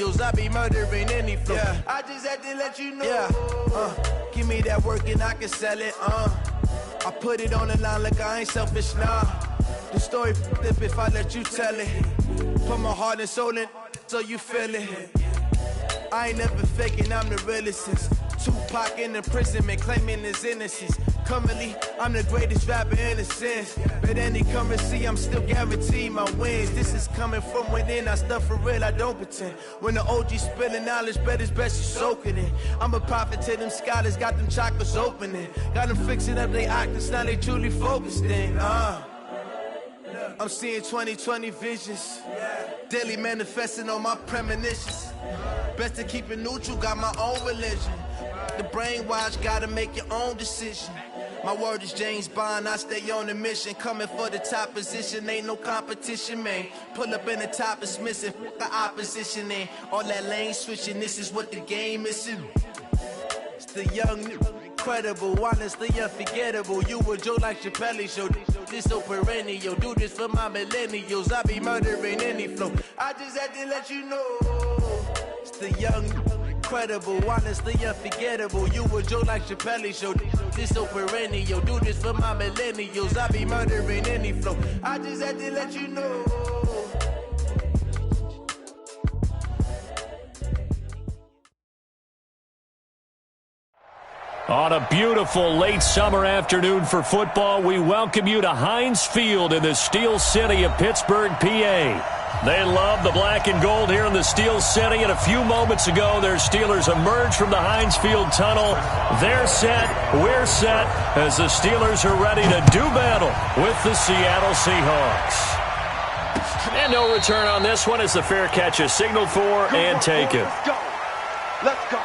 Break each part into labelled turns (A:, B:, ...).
A: millennials. I be murdering any flow. Yeah. I just had to let you know. Yeah. Give me that work and I can sell it. I put it on the line like I ain't selfish, nah. The story flip if I let you tell it. Put my heart and soul in so you feel it. I ain't never faking, I'm the realest since Tupac in imprisonment, claiming his innocence. Currently, I'm the greatest rapper in a sense. But any currency, I'm still guaranteed my wins. This is coming from within, I stuff for real, I don't pretend. When the OG spilling knowledge, bet it's best you soak it in. I'm a prophet to them scholars, got them chakras opening. Got them fixing up their octaves, now they truly focused in. I'm seeing 2020 visions. Daily manifesting on my premonitions. Best to keep it neutral, got my own religion. The brainwash, gotta make your own decision. My word is James Bond, I stay on a mission. Coming for the top position, ain't no competition, man. Pull up in the top is missing, the opposition ain't. All that lane switching, this is what the game is. It's the young, incredible, honestly unforgettable. You a Joe like Chappelle show, this so perennial. Do this for my millennials, I be murdering any flow. I just had to let you know. It's the young, incredible, honestly unforgettable. You a Joe like Chappelle show, this so perennial. Do this for my millennials, I be murdering any flow. I just had to let you know.
B: On a beautiful late summer afternoon for football, we welcome you to Heinz Field in the Steel City of Pittsburgh, PA. They love the black and gold here in the Steel City, and a few moments ago, their Steelers emerged from the Heinz Field tunnel. They're set, we're set, as the Steelers are ready to do battle with the Seattle Seahawks. And no return on this one as the fair catch is signaled for and taken.
C: Let's go. Let's go.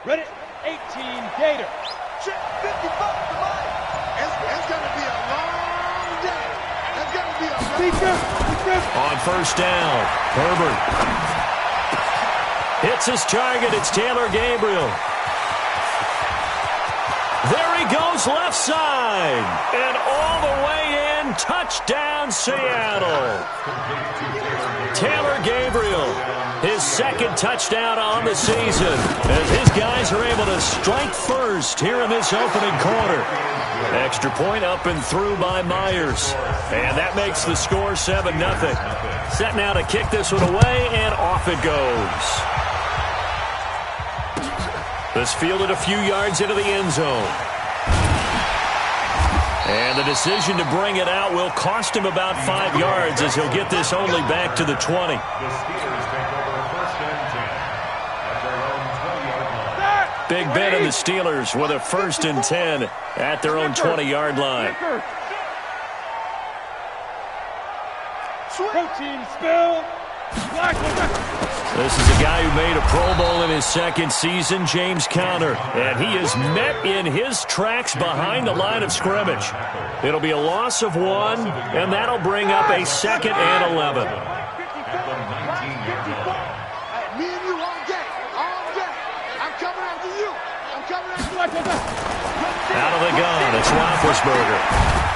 D: Ready, 18, Gator.
C: 55 to mine. It's going to be a long day. It's going to be a long
B: On first down, Herbert hits his target. It's Taylor Gabriel. There he goes, left side. And all the way in, touchdown Seattle. Taylor Gabriel, his second touchdown on the season, as his guys are able to strike first here in this opening quarter. Extra point up and through by Myers. And that makes the score 7-0. Set now to kick this one away, and off it goes. This fielded a few yards into the end zone. And the decision to bring it out will cost him about 5 yards, as he'll get this only back to the 20. Big Ben and the Steelers with a 1st and 10 at their own 20-yard line.
D: Protein spill.
B: This is a guy who made a Pro Bowl in his second season, James Conner. And he is met in his tracks behind the line of scrimmage. It'll be a loss of 1, and that'll bring up a 2nd and 11.
C: Me and you all day. All day. I'm coming after you. I'm coming after you.
B: Out of the gun, it's Roethlisberger.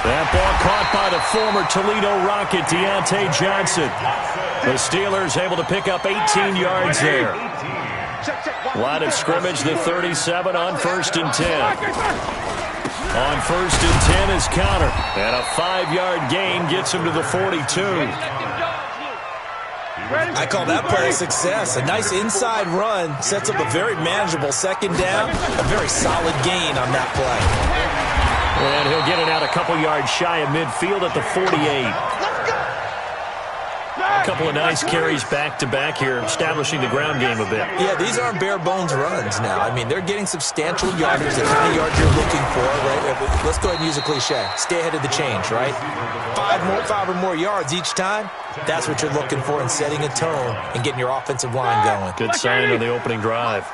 B: That ball caught by the former Toledo Rocket, Deontay Johnson. The Steelers able to pick up 18 yards there. Line of scrimmage, the 37 on 1st and 10. On 1st and 10 is Conner. And a 5-yard gain gets him to the 42.
E: I call that play a success. A nice inside run sets up a very manageable 2nd down. A very solid gain on that play.
B: And he'll get it out a couple yards shy of midfield at the 48. couple of nice carries back-to-back here, establishing the ground game a bit.
E: Yeah, these aren't bare-bones runs now. I mean, they're getting substantial yardage, the kind of yards you're looking for, right? Let's go ahead and use a cliche. Stay ahead of the change, right? Five or more yards each time, that's what you're looking for in setting a tone and getting your offensive line going.
B: Good sign on the opening drive.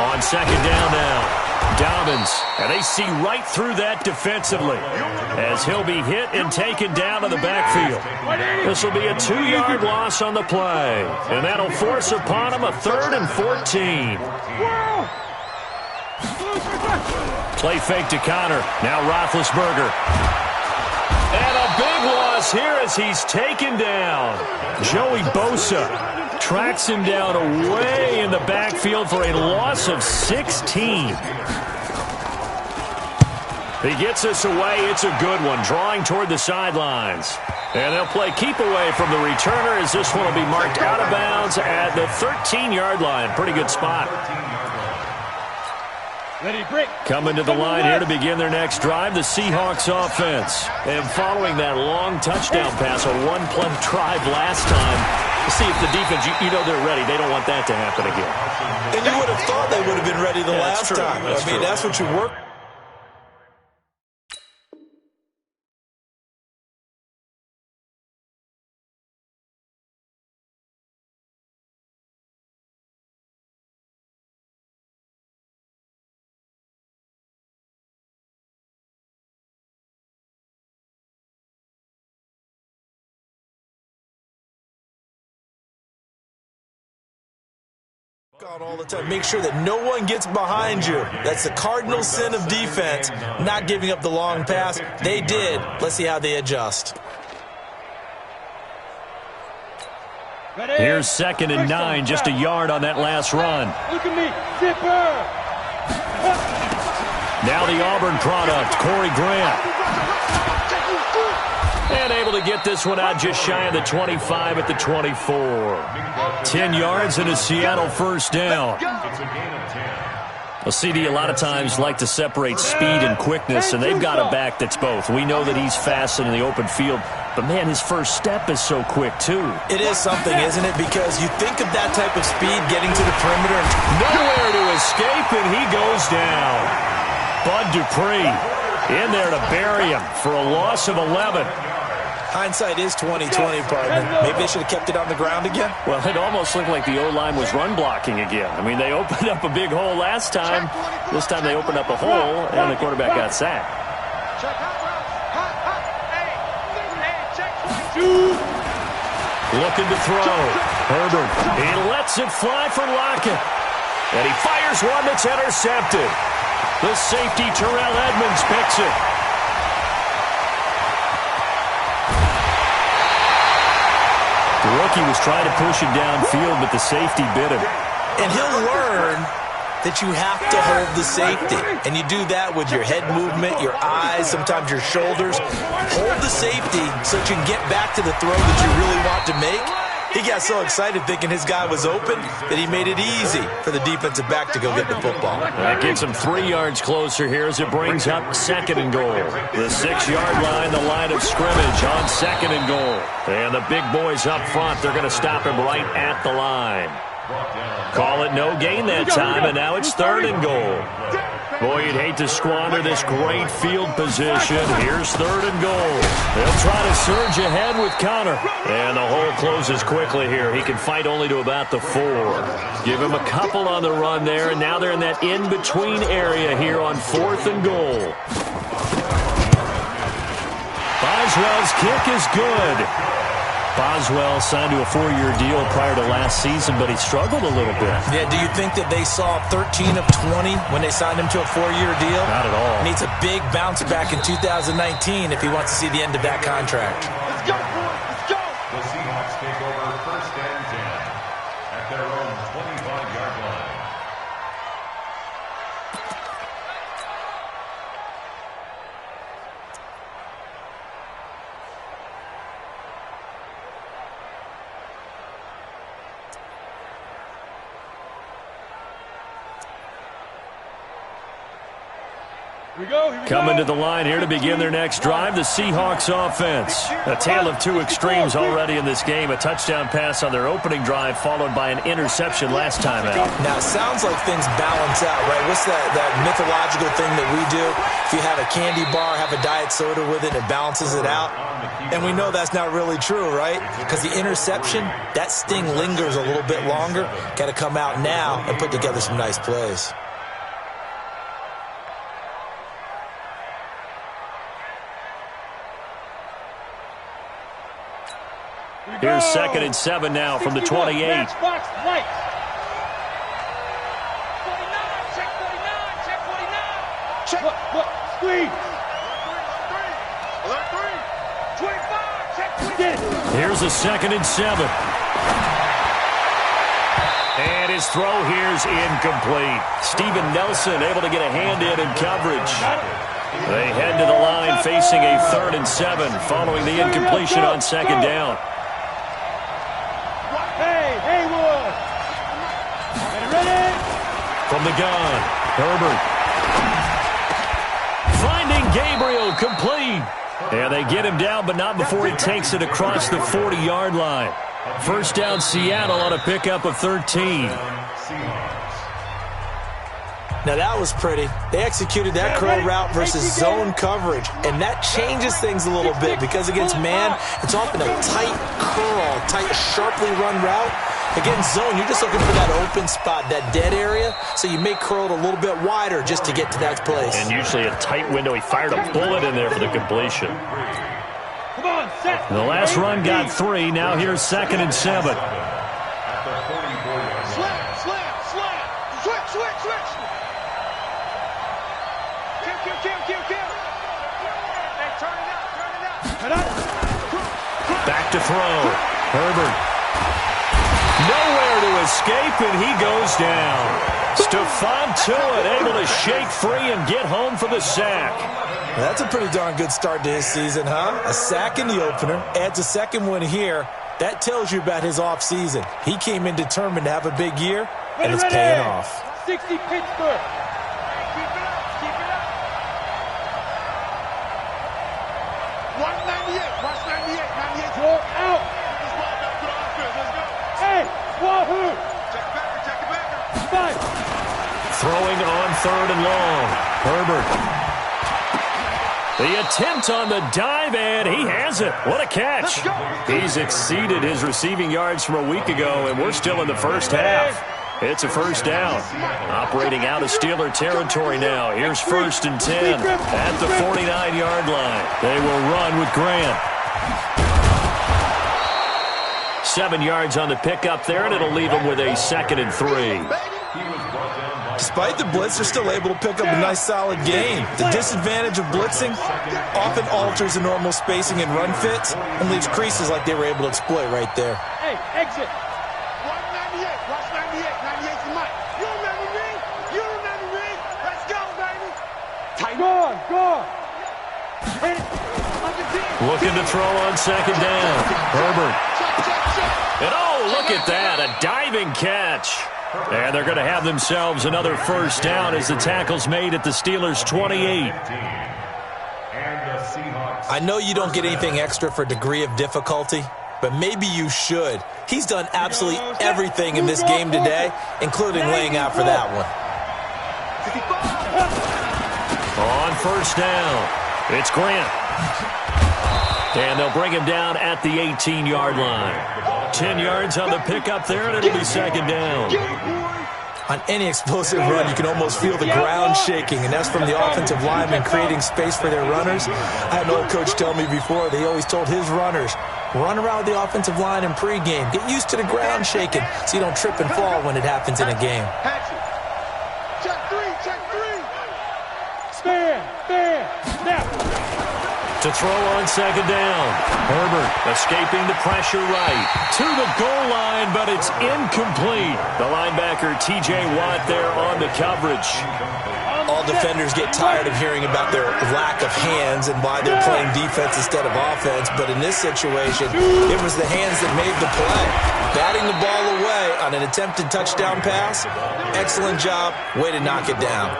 B: On second down now. Dobbins, and they see right through that defensively as he'll be hit and taken down to the backfield. This will be a 2-yard loss on the play, and that'll force upon him a 3rd and 14. Play fake to Connor. Now Roethlisberger. And a big loss here as he's taken down. Joey Bosa tracks him down away in the backfield for a loss of 16. He gets us away. It's a good one, drawing toward the sidelines. And they'll play keep away from the returner as this one will be marked out of bounds at the 13-yard line. Pretty good spot. Coming to the line here to begin their next drive, the Seahawks offense. And following that long touchdown pass, a one-play drive last time, see if the defense, you know they're ready. They don't want that to happen again.
E: And you would have thought they would have been ready the last time.
B: I mean,
E: that's what you work. All the time. Make sure that no one gets behind you. That's the cardinal sin of defense, not giving up the long pass. They did. Let's see how they adjust.
B: Here's 2nd and 9, just a yard on that last run.
D: Look at me, zipper.
B: Now the Auburn product, Corey Grant. And able to get this one out just shy of the 25 at the 24. 10 yards and a Seattle first down. Well, CD a lot of times like to separate speed and quickness, and they've got a back that's both. We know that he's fast in the open field, but, man, his first step is so quick, too.
E: It is something, isn't it? Because you think of that type of speed getting to the perimeter.
B: Nowhere to escape, and he goes down. Bud Dupree in there to bury him for a loss of 11.
E: Hindsight is 20/20, partner. Maybe they should have kept it on the ground again.
B: Well, it almost looked like the O-line was run blocking again. I mean, they opened up a big hole last time. This time they opened up a hole, and the quarterback got sacked. Looking to throw. Herbert. He lets it fly for Lockett. And he fires one that's intercepted. The safety, Terrell Edmonds, picks it. The rookie was trying to push him downfield, but the safety bit him.
E: And he'll learn that you have to hold the safety. And you do that with your head movement, your eyes, sometimes your shoulders. Hold the safety so that you can get back to the throw that you really want to make. He got so excited thinking his guy was open that he made it easy for the defensive back to go get the football.
B: That gets him 3 yards closer here as it brings up 2nd and goal. The 6-yard line, the line of scrimmage on 2nd and goal. And the big boys up front, they're going to stop him right at the line. Call it no gain that time, and now it's 3rd and goal. Boy, you'd hate to squander this great field position. Here's 3rd and goal. They'll try to surge ahead with Connor. And the hole closes quickly here. He can fight only to about the 4. Give him a couple on the run there, and now they're in that in-between area here on 4th and goal. Boswell's kick is good. Boswell signed to a 4-year deal prior to last season, but he struggled a little bit.
E: Yeah, do you think that they saw 13 of 20 when they signed him to a 4-year deal?
B: Not at all.
E: Needs a big bounce back in 2019 if he wants to see the end of that contract.
C: Let's go, boys. Let's go. The Seahawks take over 1st and 10 at their own 25-yard line.
B: Coming to the line here to begin their next drive, the Seahawks offense. A tale of two extremes already in this game. A touchdown pass on their opening drive followed by an interception last time out.
E: Now, it sounds like things balance out, right? What's that mythological thing that we do? If you have a candy bar, have a diet soda with it, it balances it out. And we know that's not really true, right? Because the interception, that sting lingers a little bit longer. Got to come out now and put together some nice plays.
B: Here's 2nd and 7 now from the 28.
D: Check 49, check 49. Check. Squeeze.
C: Alert 3.
D: 25, check 20.
B: Here's a 2nd and 7. And his throw here's incomplete. Steven Nelson able to get a hand in coverage. They head to the line facing a 3rd and 7 following the incompletion on 2nd down. From the gun, Herbert. Finding Gabriel, complete. And they get him down, but not before he takes it across the 40-yard line. First down, Seattle on a pickup of 13.
E: Now, that was pretty. They executed that curl route versus zone coverage, and that changes things a little bit because against man, it's often a tight curl, tight, sharply run route. Against zone, you're just looking for that open spot, that dead area, so you may curl it a little bit wider just to get to that place.
B: And usually a tight window. He fired a bullet in there for the completion.
D: Come on, set.
B: The last run got 3. Now here's 2nd and 7.
C: Slam. Switch. Kill. Hey, turn it up.
B: Back to throw. Herbert. Nowhere to escape, and he goes down. Stephon Tuitt able to shake free and get home for the sack.
E: That's a pretty darn good start to his season, huh? A sack in the opener, adds a second one here. That tells you about his offseason. He came in determined to have a big year, and it's paying off.
D: 60 Pittsburgh.
C: Keep it up. 198. Watch 98.
D: Throw out. Hey, Wahoo.
C: Check it back.
D: 5.
B: Throwing on 3rd and long. Herbert. The attempt on the dive, and he has it. What a catch. He's exceeded his receiving yards from a week ago, and we're still in the first half. It's a first down. Operating out of Steeler territory now. Here's 1st and 10 at the 49-yard line. They will run with Grant. 7 yards on the pickup there, and it'll leave him with a 2nd and 3.
E: Despite the blitz, they're still able to pick up a nice, solid gain. The disadvantage of blitzing often alters the normal spacing and run fits and leaves creases like they were able to exploit right there.
D: Hey, exit.
C: 198. Watch 98. 98's the mic. You remember me? Let's go, baby. Tight.
D: Go.
B: Looking to throw on 2nd down. Herbert. And look at that, a diving catch. And they're going to have themselves another first down as the tackle's made at the Steelers' 28.
E: I know you don't get anything extra for degree of difficulty, but maybe you should. He's done absolutely everything in this game today, including laying out for that one.
B: On first down, it's Grant. And they'll bring him down at the 18-yard line. 10 yards on the pickup there, and it'll be 2nd down.
E: On any explosive run, you can almost feel the ground shaking, and that's from the offensive linemen creating space for their runners. I had an old coach tell me before, they always told his runners, run around the offensive line in pregame. Get used to the ground shaking so you don't trip and fall when it happens in a game.
C: Check 3.
D: Stand. Now.
B: To throw on 2nd down. Herbert escaping the pressure right. To the goal line, but it's incomplete. The linebacker, T.J. Watt, there on the coverage.
E: All defenders get tired of hearing about their lack of hands and why they're playing defense instead of offense. But in this situation, it was the hands that made the play. Batting the ball away on an attempted touchdown pass. Excellent job. Way to knock it down.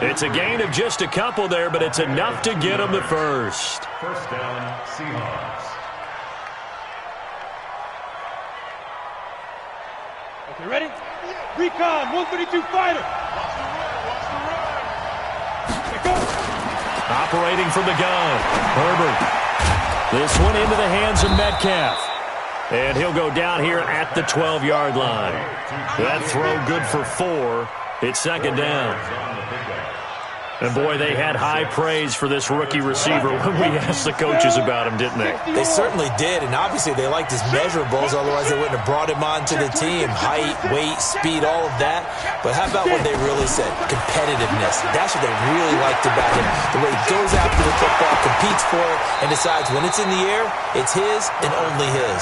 B: It's a gain of just a couple there, but it's enough to get them the first.
F: First down, Seahawks.
D: Okay, ready? Recon, 132 fighter.
B: Operating from the gun, Herbert. This one into the hands of Metcalf. And he'll go down here at the 12-yard line. That throw good for 4. It's second down. And, boy, they had high praise for this rookie receiver when we asked the coaches about him, didn't they?
E: They certainly did, and obviously they liked his measurables, otherwise they wouldn't have brought him onto the team. Height, weight, speed, all of that. But how about what they really said? Competitiveness. That's what they really liked about him. The way he goes after the football, competes for it, and decides when it's in the air, it's his and only his.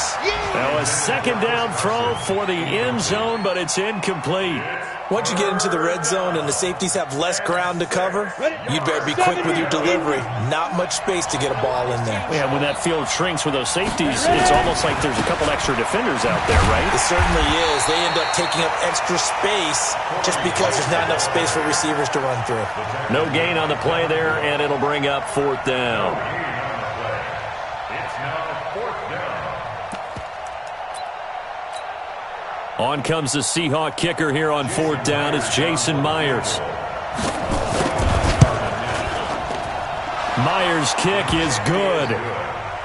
B: Now a second down throw for the end zone, but it's incomplete.
E: Once you get into the red zone and the safeties have less ground to cover, you'd better be quick with your delivery. Not much space to get a ball in there.
B: Yeah, when that field shrinks with those safeties, it's almost like there's a couple extra defenders out there, right?
E: It certainly is. They end up taking up extra space just because there's not enough space for receivers to run through.
B: No gain on the play there, and it'll bring up fourth down.
F: It's now fourth down.
B: On comes the Seahawk kicker here on fourth down. It's Jason Myers. Myers' kick is good.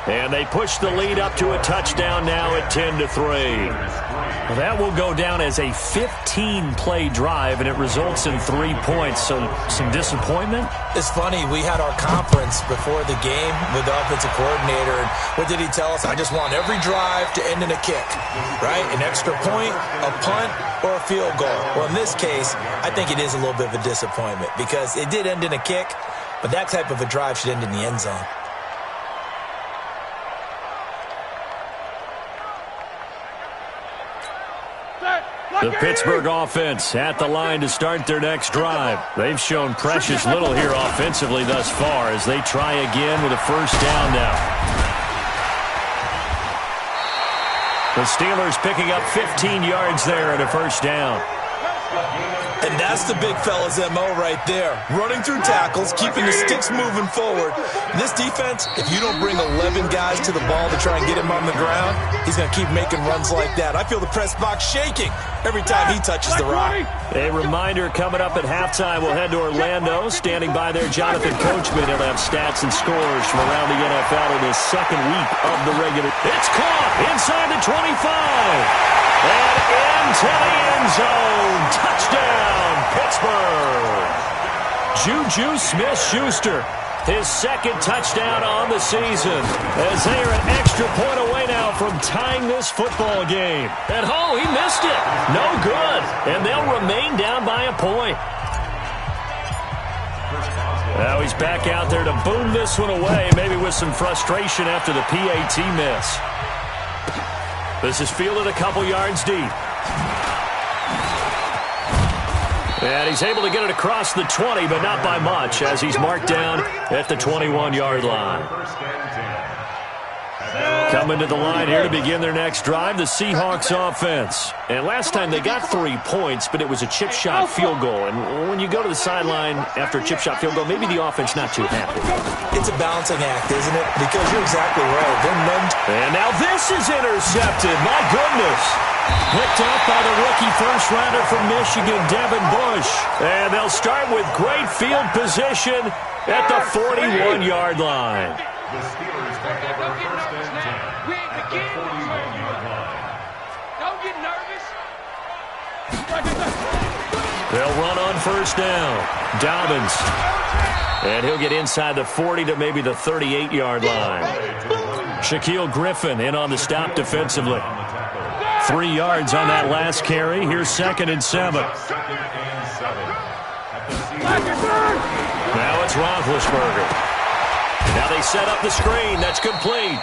B: And they push the lead up to a touchdown now at 10-3. Well, that will go down as a 15-play drive, and it results in 3 points. So some disappointment?
E: It's funny. We had our conference before the game with the offensive coordinator. And what did he tell us? I just want every drive to end in a kick, right? An extra point, a punt, or a field goal. Well, in this case, I think it is a little bit of a disappointment because it did end in a kick, but that type of a drive should end in the end zone.
B: The Pittsburgh offense at the line to start their next drive. They've shown precious little here offensively thus far as they try again with a first down now. The Steelers picking up 15 yards there at a first down.
E: And that's the big fella's MO right there. Running through tackles, keeping the sticks moving forward. This defense, if you don't bring 11 guys to the ball to try and get him on the ground, he's going to keep making runs like that. I feel the press box shaking every time he touches the rock.
B: A reminder coming up at halftime. We'll head to Orlando. Standing by there, Jonathan Coachman. He'll have stats and scores from around the NFL in his second week of the regular. It's caught inside the 25. And into the end zone. Touchdown, Pittsburgh. Juju Smith-Schuster, his second touchdown on the season, as they are an extra point away now from tying this football game. At home, he missed it. No good. And they'll remain down by a point. Now he's back out there to boom this one away, maybe with some frustration after the PAT miss. This is fielded a couple yards deep. And he's able to get it across the 20, but not by much, as he's marked down at the 21-yard line. Coming to the line here to begin their next drive, the Seahawks offense. And last time they got 3 points, but it was a chip shot field goal. And when you go to the sideline after a chip shot field goal, maybe the offense not too happy.
E: It's a balancing act, isn't it? Because you're exactly right. They're numbed.
B: And now this is intercepted. My goodness. Picked up by the rookie first-rounder from Michigan, Devin Bush. And they'll start with great field position at the 41-yard line.
F: The Steelers back over first and 10 at the 41-yard line.
C: Don't get nervous.
B: They'll run on first down. Dobbins. And he'll get inside the 40 to maybe the 38-yard line. Shaquille Griffin in on the stop defensively. 3 yards on that last carry. Here's 2nd and 7. Now it's Roethlisberger. Now they set up the screen. That's complete.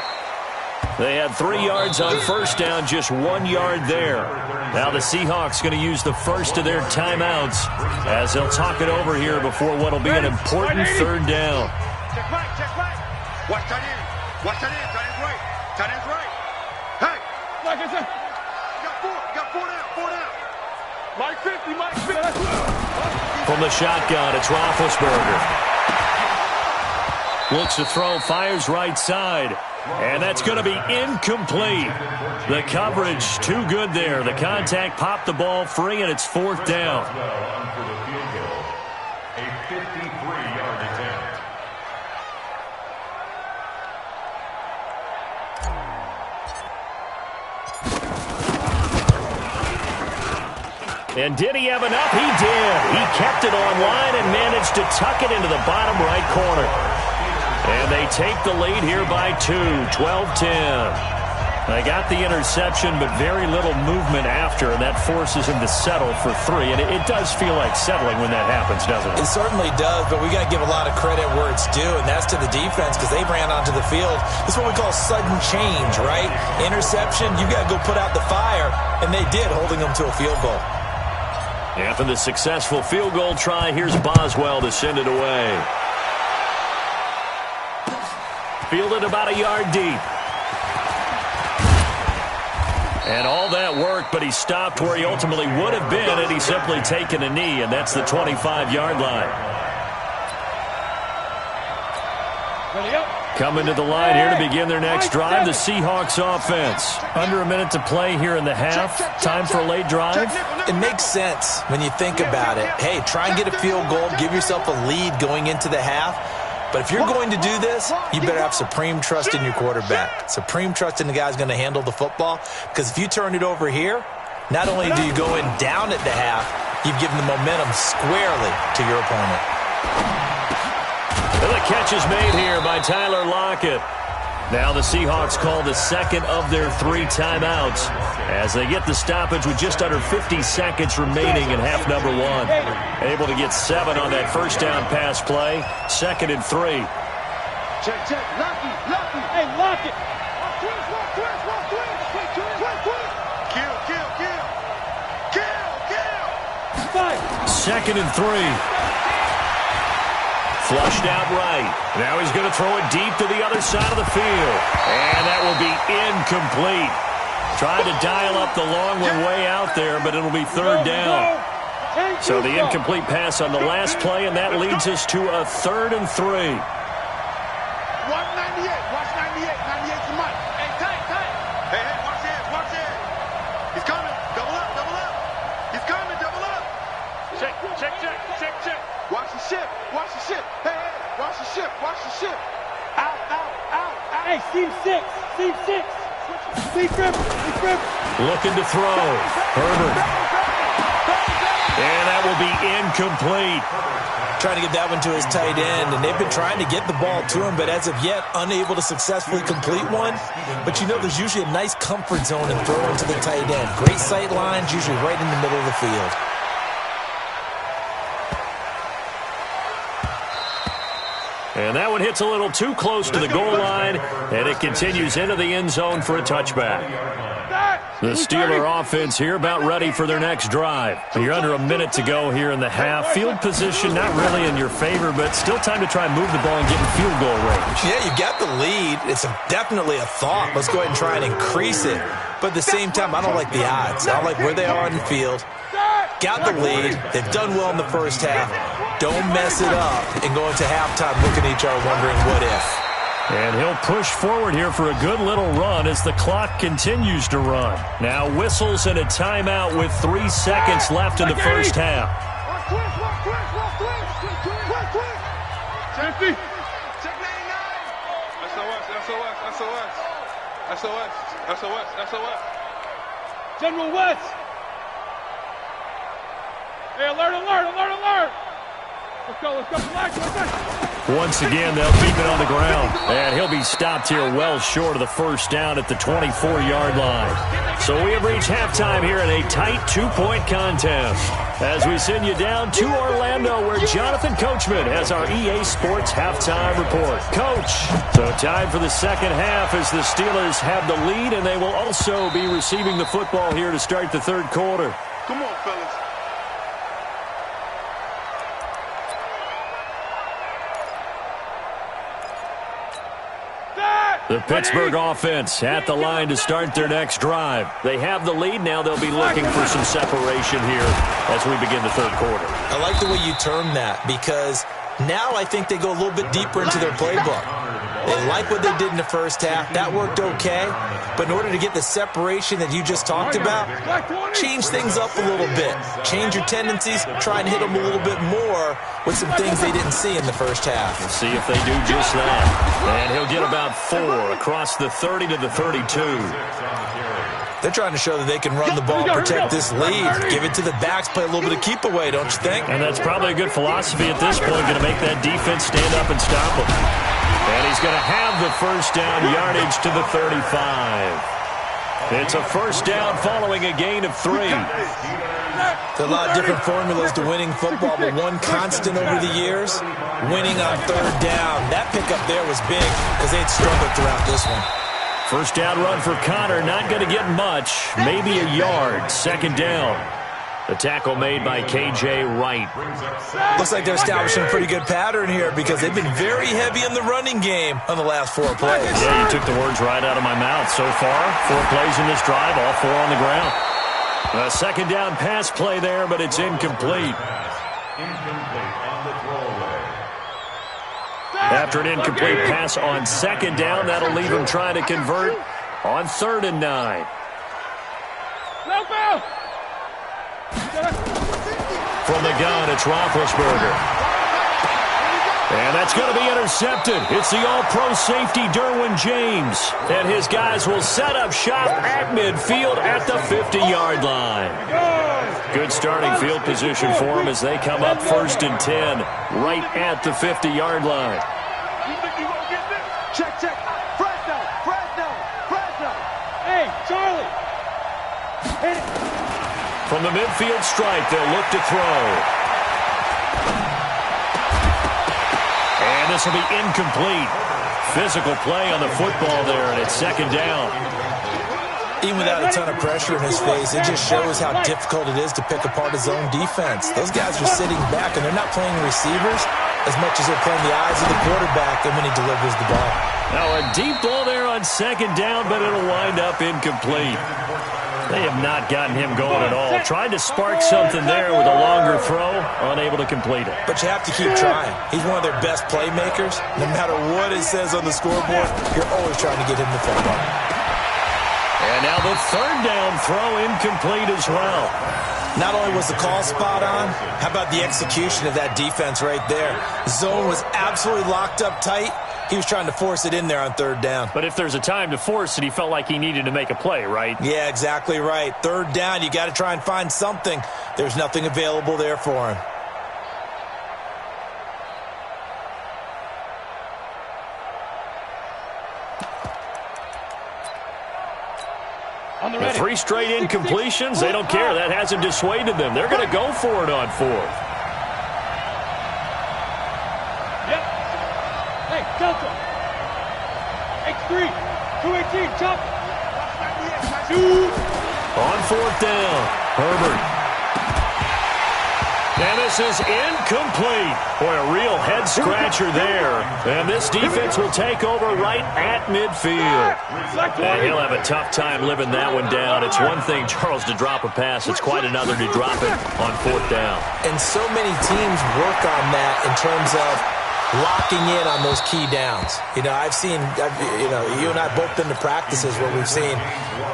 B: They had 3 yards on first down, just 1 yard there. Now the Seahawks going to use the first of their timeouts as they'll talk it over here before what will be an important third down.
C: Check right. Watch tight end. Watch tight end. Tight end's right. Tight end's right. Hey. You got 4 down. Mike 50, Mike 50.
B: From the shotgun, it's Roethlisberger. Looks to throw, fires right side. And that's going to be incomplete. The coverage too good there. The contact popped the ball free, and it's 4th down.
G: A 53-yard attempt.
B: And did he have enough? He did. He kept it online and managed to tuck it into the bottom right corner. And they take the lead here by 2, 12-10. They got the interception, but very little movement after, and that forces him to settle for 3. And it does feel like settling when that happens, doesn't it?
E: It certainly does, but we got to give a lot of credit where it's due, and that's to the defense because they ran onto the field. This is what we call sudden change, right? Interception, you got to go put out the fire, and they did, holding them to a field goal.
B: After the successful field goal try, here's Boswell to send it away. Fielded about a yard deep. And all that worked, but he stopped where he ultimately would have been had he simply taken a knee, and that's the 25-yard line. Coming to the line here to begin their next drive, the Seahawks offense. Under a minute to play here in the half. Time for a late drive.
E: It makes sense when you think about it. Hey, try and get a field goal, give yourself a lead going into the half. But if you're going to do this, you better have supreme trust in your quarterback. Supreme trust in the guy who's going to handle the football. Because if you turn it over here, not only do you go in down at the half, you've given the momentum squarely to your opponent.
B: And the catch is made here by Tyler Lockett. Now the Seahawks call the second of their 3 timeouts as they get the stoppage with just under 50 seconds remaining in half number 1. Able to get 7 on that first down pass play. 2nd and 3.
C: Check, check. Lucky. Hey, Lockett. Kill.
B: 2nd and 3. Flushed out right. Now he's going to throw it deep to the other side of the field. And that will be incomplete. Tried to dial up the long one way out there, but it'll be 3rd down. So the incomplete pass on the last play, and that leads us to a 3rd and 3.
C: Watch 98. Watch 98. 98's the mic. Hey, tight. Hey, watch it. He's coming. Double up. He's coming. Double up. Check. Watch the ship. Hey, watch the ship. Out.
D: Hey, seam 6. Seam grip.
B: Looking to throw. Herbert. And that will be incomplete.
E: Trying to get that one to his tight end, and they've been trying to get the ball to him, but as of yet, unable to successfully complete one. But you know there's usually a nice comfort zone in throwing to the tight end. Great sight lines, usually right in the middle of the field.
B: And that one hits a little too close to the goal line, and it continues into the end zone for a touchback. The Steeler offense here about ready for their next drive. You're under a minute to go here in the half. Field position not really in your favor, but still time to try and move the ball and get in field goal range.
E: Yeah, you've got the lead. It's definitely a thought. Let's go ahead and try and increase it. But at the same time, I don't like the odds. I don't like where they are on the field. Got the lead. They've done well in the first half. Don't mess it up and go into halftime looking at each other wondering what if.
B: And he'll push forward here for a good little run as the clock continues to run. Now whistles and a timeout with 3 seconds left in the first half.
C: Check 99. SOS.
D: General West. Hey, alert. Let's go. Relax.
B: Once again, they'll keep it on the ground. And he'll be stopped here well short of the first down at the 24-yard line. So we have reached halftime here in a tight 2-point contest. As we send you down to Orlando, where Jonathan Coachman has our EA Sports halftime report. Coach, so time for the second half as the Steelers have the lead, and they will also be receiving the football here to start the third quarter.
C: Come on, fellas.
B: The Pittsburgh offense at the line to start their next drive. They have the lead now. They'll be looking for some separation here as we begin the third quarter.
E: I like the way you termed that because now I think they go a little bit deeper into their playbook. They like what they did in the first half. That worked okay. But in order to get the separation that you just talked about, change things up a little bit. Change your tendencies. Try and hit them a little bit more with some things they didn't see in the first half.
B: Let's see if they do just that. And he'll get about 4 across the 30 to the 32.
E: They're trying to show that they can run the ball and protect this lead. Give it to the backs, play a little bit of keep away, don't you think?
B: And that's probably a good philosophy at this point, going to make that defense stand up and stop them. And he's going to have the first down, yardage to the 35. It's a first down following a gain of 3.
E: There are a lot of different formulas to winning football, but one constant over the years, winning on third down. That pickup there was big because they'd struggled throughout this one.
B: First down run for Connor, not going to get much, maybe a yard, second down. The tackle made by K.J. Wright.
E: Looks like they're establishing a pretty good pattern here because they've been very heavy in the running game on the last 4 plays.
B: Yeah, you took the words right out of my mouth. So far, 4 plays in this drive, all 4 on the ground. A second down pass play there, but it's incomplete. After an incomplete pass on second down, that'll leave him trying to convert on 3rd and 9. From the gun, it's Roethlisberger. And that's going to be intercepted. It's the all-pro safety, Derwin James. And his guys will set up shop at midfield at the 50-yard line. Good starting field position for them as they come up 1st and 10 right at the 50-yard line.
D: Check, check. Fresno, Fresno, Fresno. Hey, Charlie. Hit it.
B: From the midfield stripe, they'll look to throw. And this will be incomplete. Physical play on the football there, and it's second down.
E: Even without a ton of pressure in his face, it just shows how difficult it is to pick apart his own defense. Those guys are sitting back, and they're not playing receivers as much as they're playing the eyes of the quarterback and when he delivers the ball.
B: Now a deep ball there on second down, but it'll wind up incomplete. They have not gotten him going at all. Tried to spark something there with a longer throw, unable to complete it.
E: But you have to keep trying. He's one of their best playmakers. No matter what it says on the scoreboard, you're always trying to get him the football.
B: And now the 3rd down throw incomplete as well.
E: Not only was the call spot on, how about the execution of that defense right there? The zone was absolutely locked up tight. He was trying to force it in there on 3rd down.
B: But if there's a time to force it, he felt like he needed to make a play, right?
E: Yeah, exactly right. 3rd down, you got to try and find something. There's nothing available there for him.
B: The 3 straight incompletions, they don't care. That hasn't dissuaded them. They're going to go for it on 4th.
D: Delta. X3. 218. Chop. Shoot.
B: On 4th down. Herbert. And this is incomplete. Boy, a real head-scratcher there. And this defense will take over right at midfield. And he'll have a tough time living that one down. It's one thing, Charles, to drop a pass. It's quite another to drop it on 4th down.
E: And so many teams work on that in terms of locking in on those key downs. You know, you and I both been to practices where we've seen,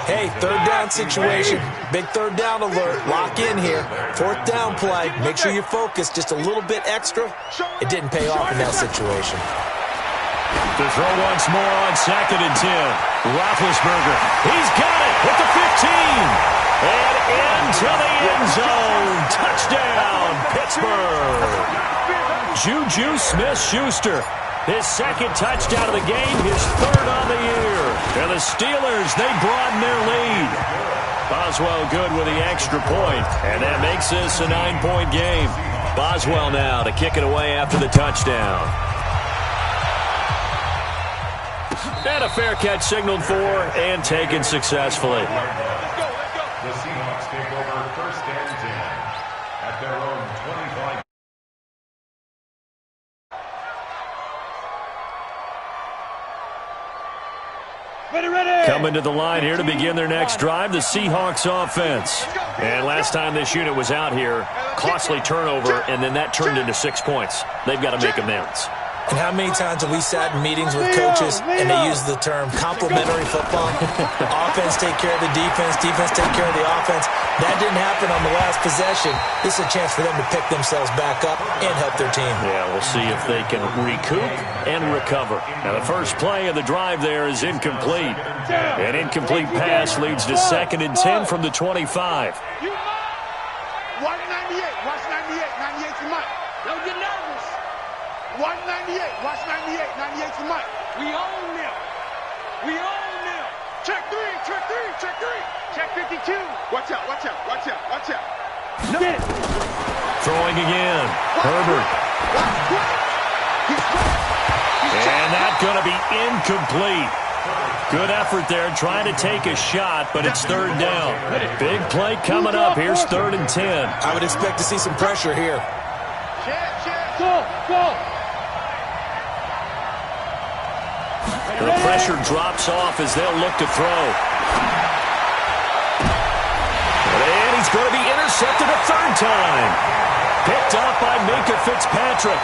E: hey, 3rd down situation, big 3rd down alert, lock in here, 4th down play, make sure you're focused just a little bit extra. It didn't pay off in that situation.
B: To throw once more on 2nd and 10. Roethlisberger, he's got it at the 15. And into the end zone. Touchdown, Pittsburgh. Juju Smith-Schuster, his 2nd touchdown of the game, his 3rd on the year. And the Steelers, they broaden their lead. Boswell good with the extra point, and that makes this a 9-point game. Boswell now to kick it away after the touchdown. And a fair catch signaled for and taken successfully.
G: The Seahawks take over 1st and 10 at their own 25.
B: Coming to the line here to begin their next drive, the Seahawks offense. And last time this unit was out here, costly turnover, and then that turned into 6 points. They've got to make amends.
E: And how many times have we sat in meetings with coaches and they use the term complementary football? Offense take care of the defense, defense take care of the offense. That didn't happen on the last possession. This is a chance for them to pick themselves back up and help their team.
B: Yeah, we'll see if they can recoup and recover. Now, the first play of the drive there is incomplete. An incomplete pass leads to 2nd and 10 from the 25.
C: Watch 98. Watch 98. 98's the mic.
F: Don't get nervous.
C: Watch 98. Watch 98. 98's the mic.
F: We own them. We own them.
C: Check 3. Check 3. Check 3.
F: Check 52.
C: Watch out. Watch out. Watch out. Watch out.
F: Get it.
B: Throwing again. Herbert. And that's going to be incomplete. Good effort there trying to take a shot, but it's 3rd down. Big play coming up. Here's 3rd and 10.
E: I would expect to see some pressure here.
F: Go.
B: The pressure drops off as they'll look to throw. And he's going to be intercepted a 3rd time. Picked up by Minkah Fitzpatrick.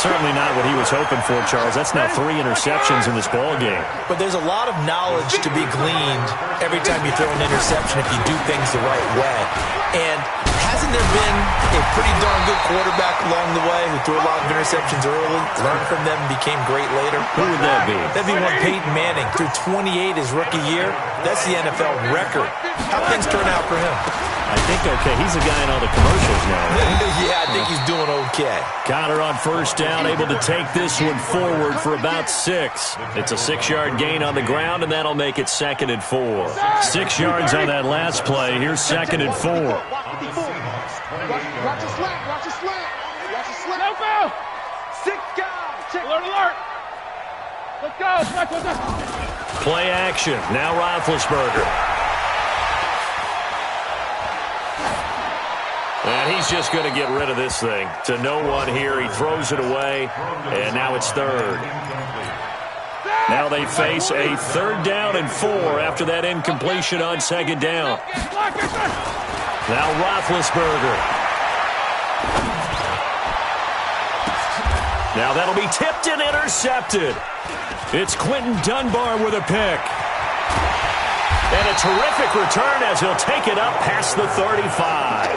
B: Certainly not what he was hoping for, Charles. That's now 3 interceptions in this ball game.
E: But there's a lot of knowledge to be gleaned every time you throw an interception if you do things the right way. And hasn't there been a pretty darn good quarterback along the way who threw a lot of interceptions early, learned from them, and became great later?
B: Who would that be?
E: That'd be one Peyton Manning. Threw 28 his rookie year. That's the NFL record. How'd things turn out for him?
B: I think okay. He's the guy in all the commercials now.
E: Yeah, I think he's doing okay.
B: Connor on 1st down, able to take this one forward for about 6. It's a 6-yard gain on the ground, and that'll make it 2nd and 4. 6 yards on that last play. Here's 2nd and 4.
C: Watch the slant. Watch the slant. Watch the slant.
F: No foul. 6 guys. Check. Alert. Let's go.
B: Play action. Now Roethlisberger. And he's just going to get rid of this thing. To no one here. He throws it away, and now it's 3rd. Now they face a 3rd down and 4 after that incompletion on 2nd down. Now Roethlisberger. Now that'll be tipped and intercepted. It's Quentin Dunbar with a pick. And a terrific return as he'll take it up past the 35.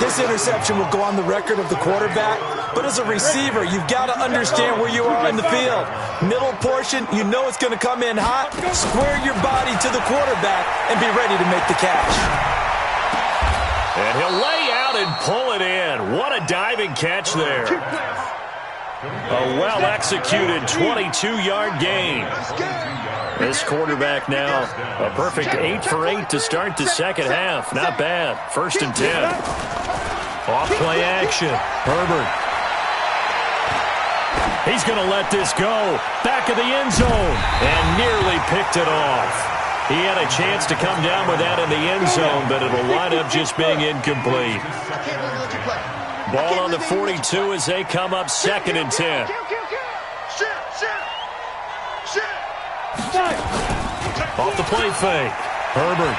E: This interception will go on the record of the quarterback, but as a receiver, you've got to understand where you are in the field. Middle portion, you know it's going to come in hot. Square your body to the quarterback and be ready to make the catch.
B: And he'll lay out and pull it in. What a diving catch there. A well-executed 22-yard gain. This quarterback now a perfect 8 for 8 to start the 2nd half. Not bad. 1st and 10. Off play action. Herbert. He's going to let this go. Back of the end zone. And nearly picked it off. He had a chance to come down with that in the end zone, but it'll wind up just being incomplete. Ball on the 42 as they come up 2nd and 10. Off the play fake. Herbert.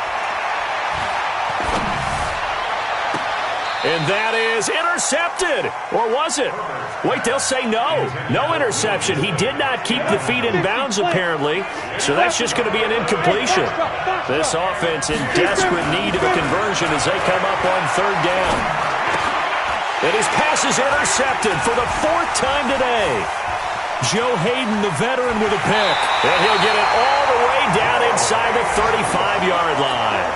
B: And that is intercepted. Or was it? Wait, they'll say no. No interception. He did not keep the feet in bounds, apparently. So that's just going to be an incompletion. This offense in desperate need of a conversion as they come up on 3rd down. And his pass is intercepted for the 4th time today. Joe Hayden, the veteran, with a pick. And he'll get it all the way down inside the 35-yard line.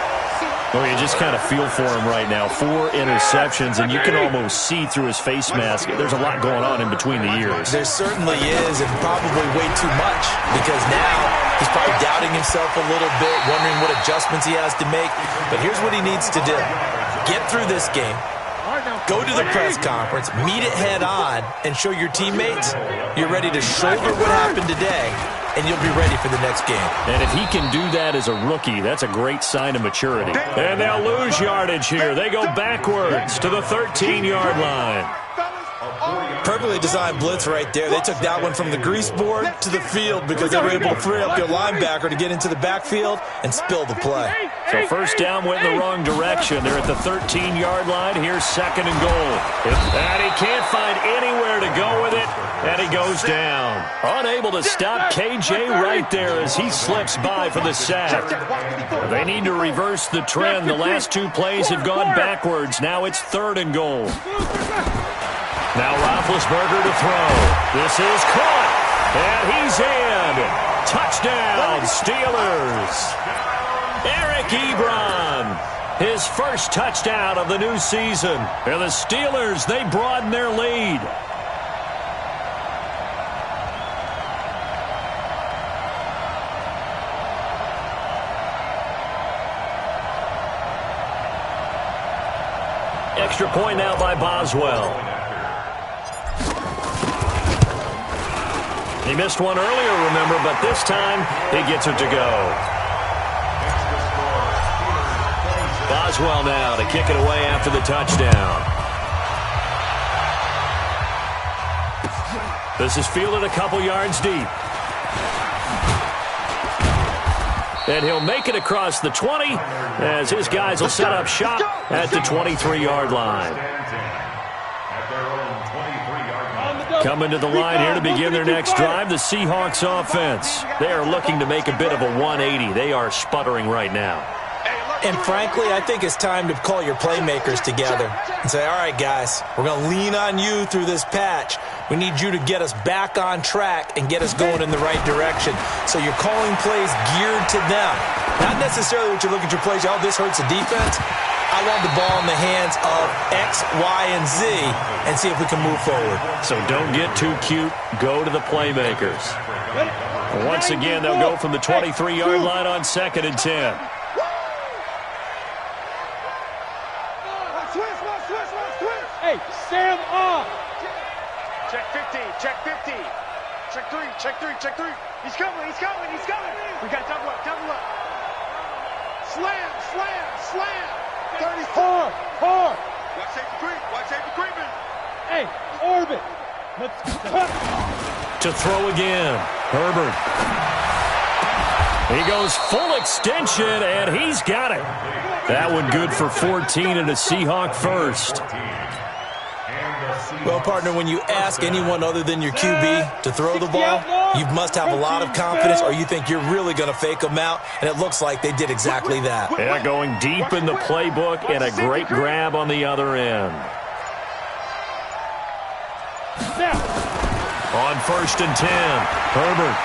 B: Oh, you just kind of feel for him right now. 4 interceptions, and you can almost see through his face mask. There's a lot going on in between the ears.
E: There certainly is, and probably way too much, because now he's probably doubting himself a little bit, wondering what adjustments he has to make. But here's what he needs to do. Get through this game. Go to the press conference, meet it head on, and show your teammates you're ready to shoulder what happened today, and you'll be ready for the next game.
B: And if he can do that as a rookie, that's a great sign of maturity. And they'll lose yardage here. They go backwards to the 13-yard line.
E: Perfectly designed blitz right there. They took that one from the grease board to the field because they were able to free up their linebacker to get into the backfield and spill the play.
B: So first down went in the wrong direction. They're at the 13-yard line. Here's second and goal. And he can't find anywhere to go with it, and he goes down. Unable to stop KJ right there as he slips by for the sack. They need to reverse the trend. The last two plays have gone backwards. Now it's third and goal. Now Roethlisberger to throw. This is caught, and he's in. Touchdown, Steelers. Eric Ebron, his first touchdown of the new season. And the Steelers, they broaden their lead. Extra point now by Boswell. He missed one earlier, remember, but this time he gets it to go. Boswell now to kick it away after the touchdown. This is fielded a couple yards deep. And he'll make it across the 20 as his guys will set up shop at the 23-yard line. Coming to the line here to begin their next drive, the Seahawks offense. They are looking to make a bit of a 180. They are sputtering right now.
E: And frankly, I think it's time to call your playmakers together and say, all right, guys, we're going to lean on you through this patch. We need you to get us back on track and get us going in the right direction. So you're calling plays geared to them. Not necessarily what you look at your plays, oh, this hurts the defense. I want the ball in the hands of X, Y, and Z and see if we can move forward.
B: So don't get too cute. Go to the playmakers. Once again, they'll go from the 23-yard line on 2nd and 10.
D: Hey, Sam off.
C: Check 50, check 50. Check 3, check 3, check 3. He's coming, he's coming, he's coming. We got double up, double up. Slam, slam, slam. 34.
D: Hard.
C: Watch safety creep, watch safety creeping.
D: Hey, orbit. Let's cut.
B: To throw again, Herbert. He goes full extension, and he's got it. That one good for 14 and a Seahawk first.
E: Well, partner, when you ask anyone other than your QB to throw the ball, you must have a lot of confidence or you think you're really going to fake them out, and it looks like they did exactly that.
B: Yeah, going deep in the playbook and a great grab on the other end. On 1st and 10, Herbert.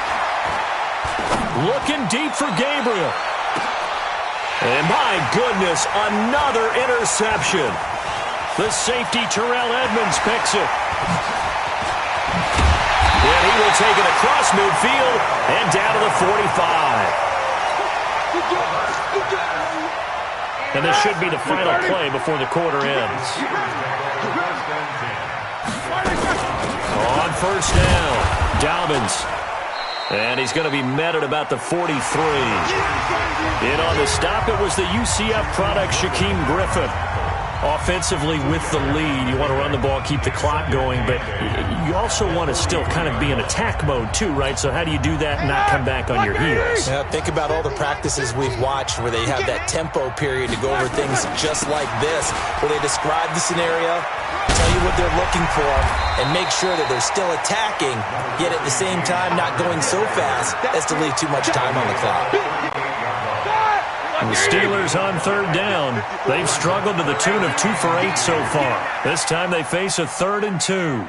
B: Looking deep for Gabriel. And my goodness, another interception. The safety, Terrell Edmonds, picks it. And he will take it across midfield and down to the 45. And this should be the final play before the quarter ends. On 1st down, Dobbins. And he's going to be met at about the 43. In on the stop, it was the UCF product, Shaquem Griffin. Offensively with the lead, you want to run the ball, keep the clock going, but you also want to still kind of be in attack mode too, right? So how do you do that and not come back on your heels?
E: Yeah, think about all the practices we've watched where they have that tempo period to go over things just like this, where they describe the scenario, tell you what they're looking for, and make sure that they're still attacking, yet at the same time not going so fast as to leave too much time on the clock.
B: And the Steelers on 3rd down. They've struggled to the tune of 2 for 8 so far. This time they face a 3rd and 2.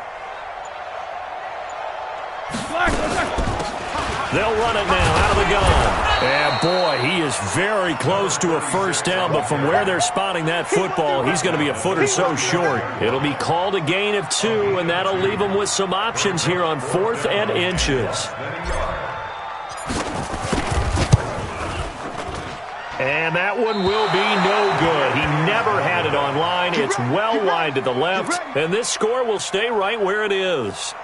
B: They'll run it now out of the gun. And boy, he is very close to a first down, but from where they're spotting that football, he's going to be a foot or so short. It'll be called a gain of 2, and that'll leave him with some options here on 4th and inches. And that one will be no good. He never had it on line. It's well wide to the left, and this score will stay right where it is.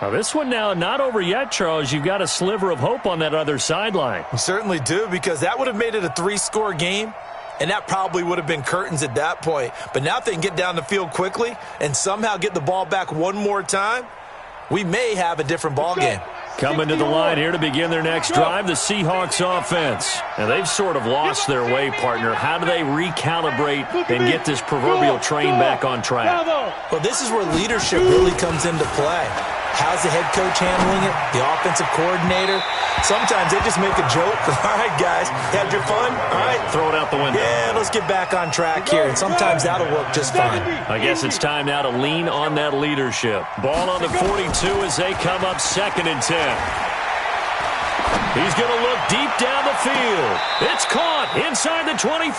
B: Now, this one now not over yet, Charles. You've got a sliver of hope on that other sideline.
E: We certainly do, because that would have made it a 3-score game. and that probably would have been curtains at that point. But now if they can get down the field quickly and somehow get the ball back one more time, we may have a different ball game.
B: Coming to the line here to begin their next drive, the Seahawks offense. And they've sort of lost their way, partner. How do they recalibrate and get this proverbial train back on track?
E: Well, this is where leadership really comes into play. How's the head coach handling it? The offensive coordinator? Sometimes they just make a joke. All right, guys, had your fun? All right.
B: Throw it out the window.
E: Yeah, let's get back on track here. And sometimes that'll work just fine.
B: I guess it's time now to lean on that leadership. Ball on the 42 as they come up 2nd and 10. He's going to look deep down the field. It's caught inside the 25.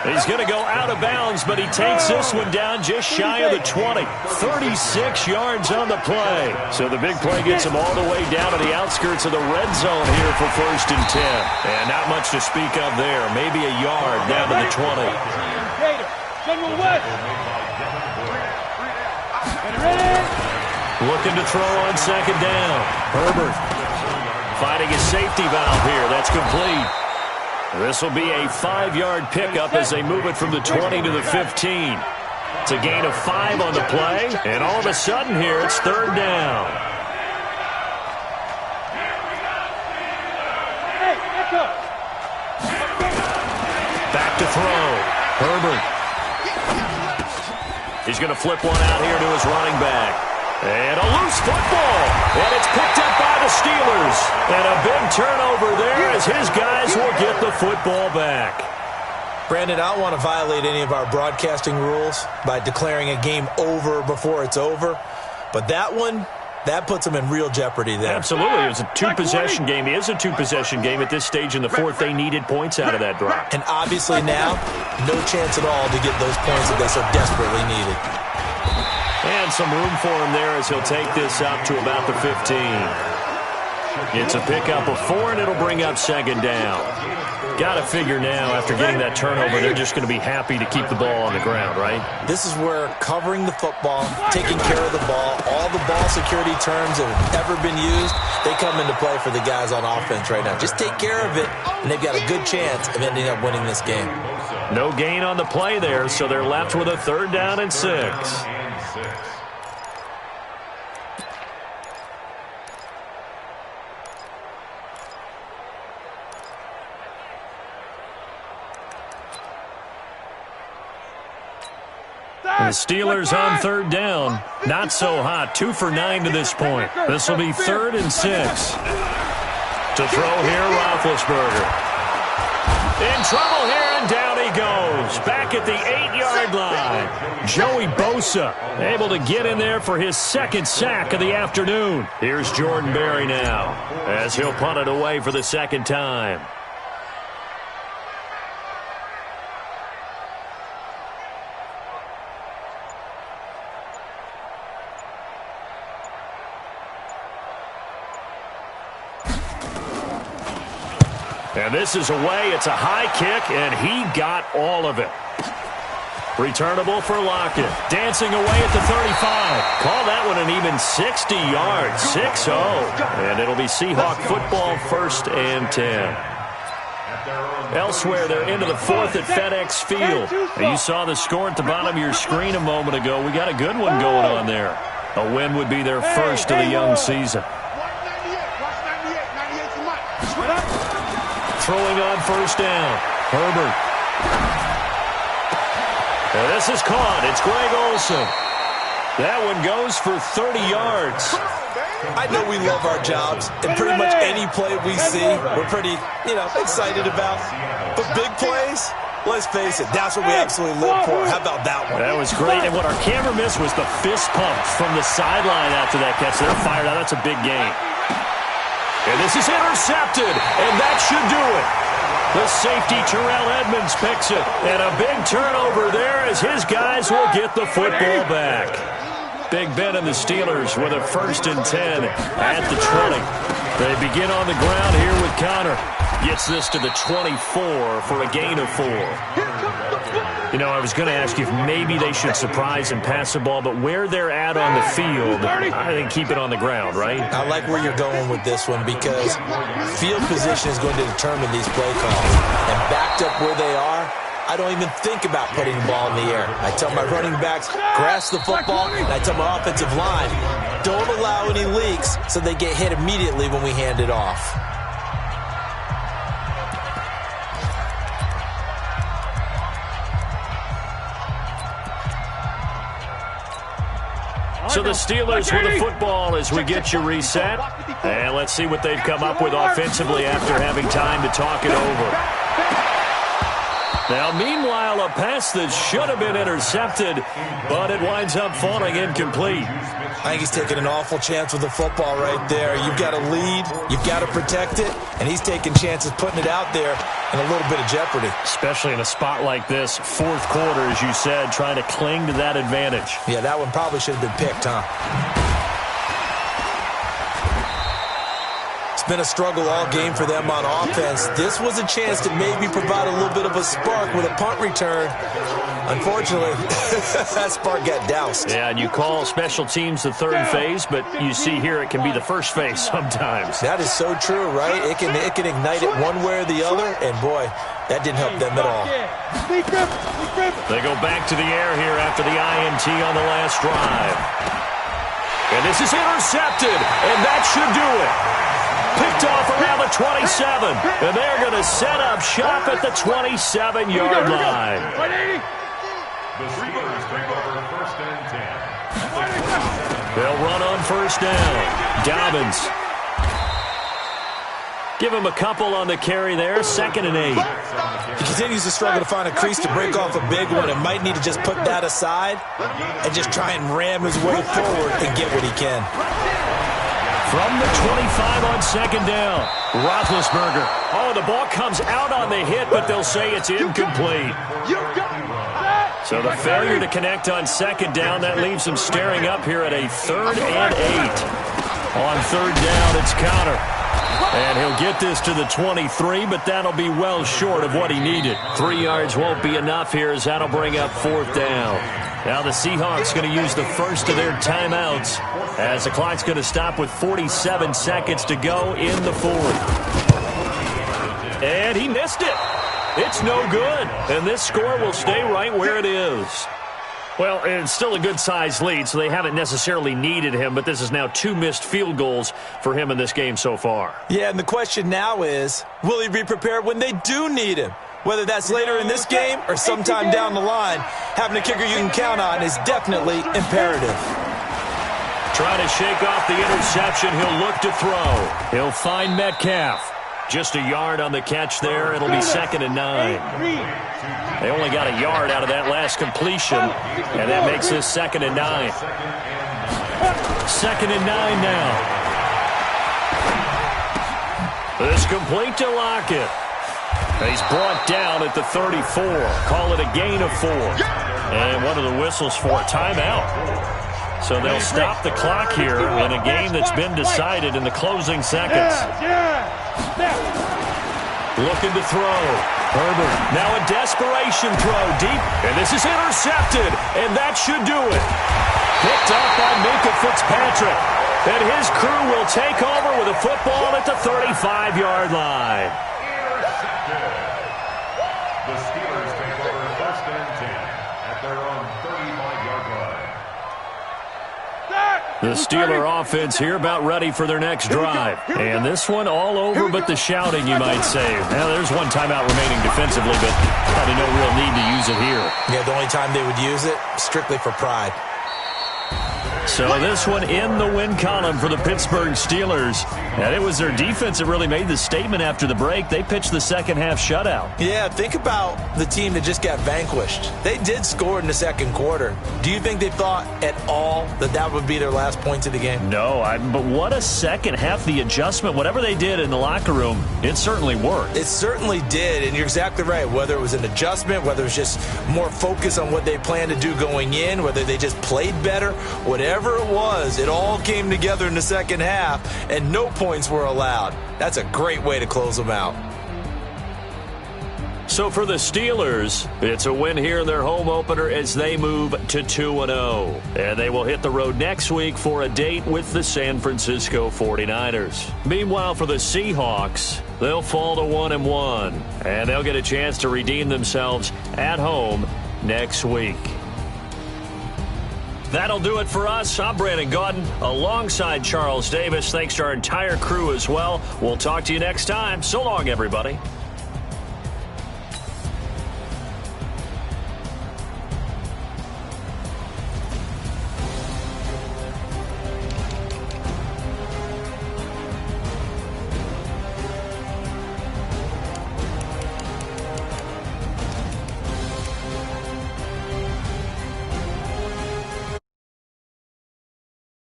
B: He's going to go out of bounds, but he takes this one down just shy of the 20. 36 yards on the play. So the big play gets him all the way down to the outskirts of the red zone here for 1st and 10. And not much to speak of there. Maybe a yard down to the 20. Looking to throw on 2nd down. Herbert finding his safety valve here. That's complete. This will be a 5-yard pickup as they move it from the 20 to the 15. It's a gain of 5 on the play, and all of a sudden here it's 3rd down. Back to throw. Herbert. He's going to flip one out here to his running back. And a loose football. And it's picked up by the Steelers. And a big turnover there as his guys will get the football back.
E: Brandon, I don't want to violate any of our broadcasting rules by declaring a game over before it's over. But that one, that puts them in real jeopardy there.
B: Absolutely. It was a two-possession game. It is a two-possession game at this stage in the 4th. They needed points out of that drive.
E: And obviously now, no chance at all to get those points that they so desperately needed.
B: And some room for him there as he'll take this up to about the 15. It's a pickup of 4, and it'll bring up 2nd down. Got to figure now, after getting that turnover, they're just going to be happy to keep the ball on the ground, right?
E: This is where covering the football, taking care of the ball, all the ball security terms that have ever been used, they come into play for the guys on offense right now. Just take care of it, and they've got a good chance of ending up winning this game.
B: No gain on the play there, so they're left with a 3rd down and 6. The Steelers on 3rd down. Not so hot. 2 for 9 to this point. This will be 3rd and 6. To throw here, Roethlisberger. In trouble here, and down he goes. Back at the 8-yard line. Joey Bosa able to get in there for his 2nd sack of the afternoon. Here's Jordan Berry now as he'll punt it away for the 2nd time. And this is away. It's a high kick, and he got all of it. Returnable for Lockett. Dancing away at the 35. Call that one an even 60 yards. 6-0. And it'll be Seahawk football 1st and 10. Elsewhere, they're into the 4th at FedEx Field. And you saw the score at the bottom of your screen a moment ago. We got a good one going on there. A win would be their first of the young season. Throwing on 1st down. Herbert. And this is caught. It's Greg Olsen. That one goes for 30 yards.
E: I know we love our jobs, and pretty much any play we see, we're pretty, excited about. But big plays, let's face it, that's what we absolutely live for. How about that one?
B: That was great. And what our camera missed was the fist pump from the sideline after that catch. They're fired out. That's a big game. And this is intercepted, and that should do it. The safety, Terrell Edmonds, picks it. And a big turnover there as his guys will get the football back. Big Ben and the Steelers with a 1st and 10 at the 20. They begin on the ground here with Connor. Gets this to the 24 for a gain of 4. You know, I was going to ask you if maybe they should surprise and pass the ball, but where they're at on the field, I think keep it on the ground, right?
E: I like where you're going with this one because field position is going to determine these play calls. And backed up where they are, I don't even think about putting the ball in the air. I tell my running backs, grasp the football, and I tell my offensive line, don't allow any leaks so they get hit immediately when we hand it off.
B: So the Steelers with the football as we get you reset. And let's see what they've come up with offensively after having time to talk it over. Now, meanwhile, a pass that should have been intercepted, but it winds up falling incomplete.
E: I think he's taking an awful chance with the football right there. You've got to lead, you've got to protect it, and he's taking chances putting it out there in a little bit of jeopardy. Especially in a spot like this, fourth quarter, as you said, trying to cling to that advantage. Yeah, that one probably should have been picked, huh? It's been a struggle all game for them on offense. This was a chance to maybe provide a little bit of a spark with a punt return. Unfortunately, that spark got doused.
B: Yeah, and you call special teams the third phase, but you see here it can be the first phase sometimes.
E: That is so true, right? It can ignite it one way or the other, and boy, that didn't help them at all.
B: They go back to the air here after the INT on the last drive. And this is intercepted, and that should do it. Picked off around the 27, and they're going to set up shop at the 27-yard line.
G: The Steelers take over first and 10.
B: They'll run on first down. Dobbins. Give him a couple on the carry there, 2nd and 8.
E: He continues to struggle to find a crease to break off a big one and might need to just put that aside and just try and ram his way forward and get what he can.
B: From the 25 on 2nd down, Roethlisberger. Oh, the ball comes out on the hit, but they'll say it's incomplete. So the failure to connect on 2nd down, that leaves them staring up here at a 3rd and 8. On 3rd down, it's Connor. And he'll get this to the 23, but that'll be well short of what he needed. 3 yards won't be enough here as that'll bring up 4th down. Now the Seahawks going to use the first of their timeouts as the clock's going to stop with 47 seconds to go in the 4th. And he missed it. It's no good. And this score will stay right where it is. Well, it's still a good-sized lead, so they haven't necessarily needed him, but this is now 2 missed field goals for him in this game so far.
E: Yeah, and the question now is, will he be prepared when they do need him? Whether that's later in this game or sometime down the line, having a kicker you can count on is definitely imperative.
B: Trying to shake off the interception, he'll look to throw. He'll find Metcalf. Just a yard on the catch there. It'll be 2nd and 9. They only got a yard out of that last completion, and that makes this 2nd and 9. 2nd and 9 now. This complete to Lockett. He's brought down at the 34. Call it a gain of 4. And one of the whistles for a timeout. So they'll stop the clock here in a game that's been decided in the closing seconds. Looking to throw. Herbert. Now a desperation throw deep. And this is intercepted. And that should do it. Picked up by Minkah Fitzpatrick. And his crew will take over with a football at the 35-yard line.
G: The Steelers take over first and 10 at their own 35-yard line.
B: The Steeler offense here about ready for their next drive. And this one all over but the shouting, you might say. Now, there's one timeout remaining defensively, but probably no real need to use it here.
E: Yeah, the only time they would use it, strictly for pride.
B: So this one in the win column for the Pittsburgh Steelers. And it was their defense that really made the statement after the break. They pitched the second half shutout.
E: Yeah, think about the team that just got vanquished. They did score in the second quarter. Do you think they thought at all that that would be their last points of the game?
B: No, but what a second half. The adjustment, whatever they did in the locker room, it certainly worked.
E: It certainly did, and you're exactly right. Whether it was an adjustment, whether it was just more focus on what they planned to do going in, whether they just played better, whatever it was, it all came together in the second half, and no points were allowed. That's a great way to close them out.
B: So for the Steelers, it's a win here in their home opener as they move to 2-0. And they will hit the road next week for a date with the San Francisco 49ers. Meanwhile, for the Seahawks, they'll fall to 1-1. And they'll get a chance to redeem themselves at home next week. That'll do it for us. I'm Brandon Gaudin alongside Charles Davis. Thanks to our entire crew as well. We'll talk to you next time. So long, everybody.